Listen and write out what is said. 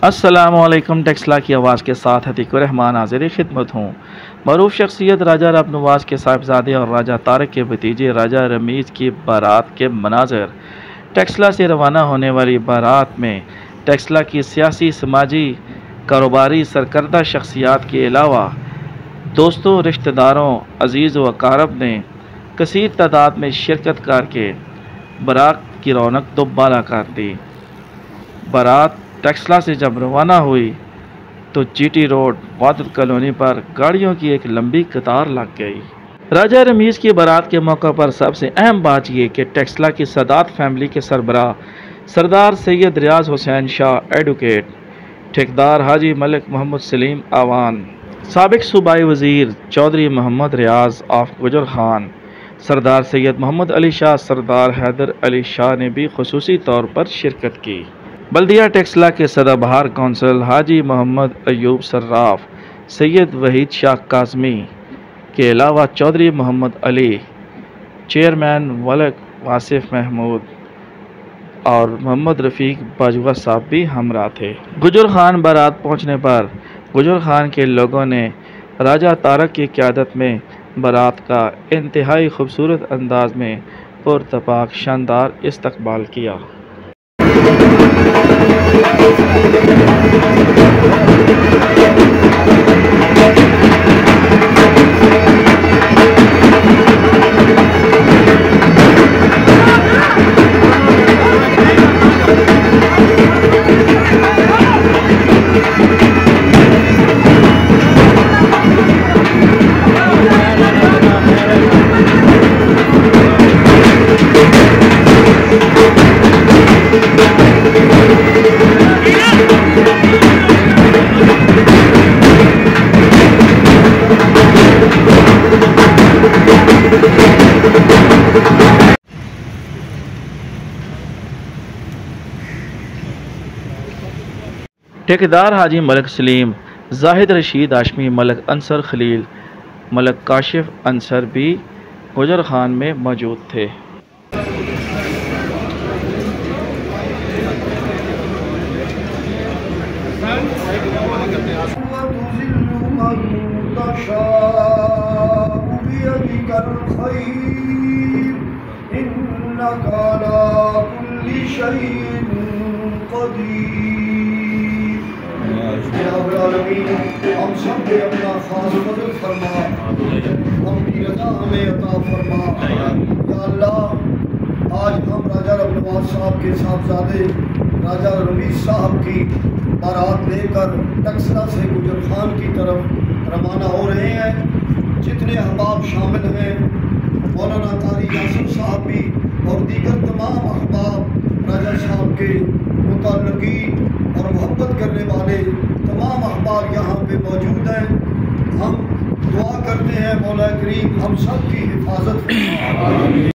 अस्सलामुअलैकुम। टेक्सला की आवाज़ के साथ अतीक रहमान हाज़िर खिदमत हूँ। मरूफ शख्सियत राजा रब नवाज़ के साहिबजादे और राजा तारक के भतीजे राजा रमीज़ की बारात के मनाज़र। टेक्सला से रवाना होने वाली बारात में टेक्सला की सियासी, समाजी, कारोबारी सरकर्दा शख्सियात के अलावा दोस्तों, रिश्तेदारों, अजीज़ व अकारब ने कसीर तादाद में शिरकत करके बारात की रौनक दोबारा कर दी। बारात टेक्सला से जब रवाना हुई तो जीटी रोड वादत कॉलोनी पर गाड़ियों की एक लंबी कतार लग गई। राजा रमीज़ की बारात के मौका पर सबसे अहम बात यह कि टेक्सला की सादात फैमिली के सरबराह सरदार सैयद रियाज हुसैन शाह एडवोकेट, ठेकेदार हाजी मलिक मोहम्मद सलीम आवान, साबिक सूबाई वज़ीर चौधरी मोहम्मद रियाज ऑफ गुजर खान, सरदार सैयद मोहम्मद अली शाह, सरदार हैदर अली शाह ने भी खुसूसी तौर पर शिरकत की। बल्दिया टेक्सला के सदाबहार कौंसल हाजी मोहम्मद अयूब सर्राफ, सैयद वहीद शाह काज़मी के अलावा चौधरी मोहम्मद अली, चेयरमैन वलक वासिफ महमूद और मोहम्मद रफ़ीक बाजुआ साहब भी हमरा थे। गुजर खान बारात पहुंचने पर गुजर खान के लोगों ने राजा तारक की क़यादत में बारात का इंतहाई खूबसूरत अंदाज में पुरतपाक शानदार इस्तकबाल किया। ठेकेदार हाजी मलिक सलीम, जाहिद रशीद हाशमी, मलिक अंसर खलील, मलिक काशिफ अंसर भी गुजर खान में मौजूद थे। हम सब पे अपना खास फजल फरमा, अपनी रजा हमें अता फरमा। या अल्लाह, आज हम राजा रब नवाज साहब के साहबजादे राजा रमीज़ साहब की बारात लेकर टेक्सला से गुजर खान की तरफ रवाना हो रहे हैं। जितने अहबाब शामिल हैं, मौलाना कारी यासिर साहब भी और दीगर तमाम अहबाब राजा साहब के मुतल्लिक़ीन और मोहब्बत करने वाले तमाम अहबाब यहाँ पे मौजूद हैं। हम दुआ करते हैं मौला करीम हम सब की हिफाजत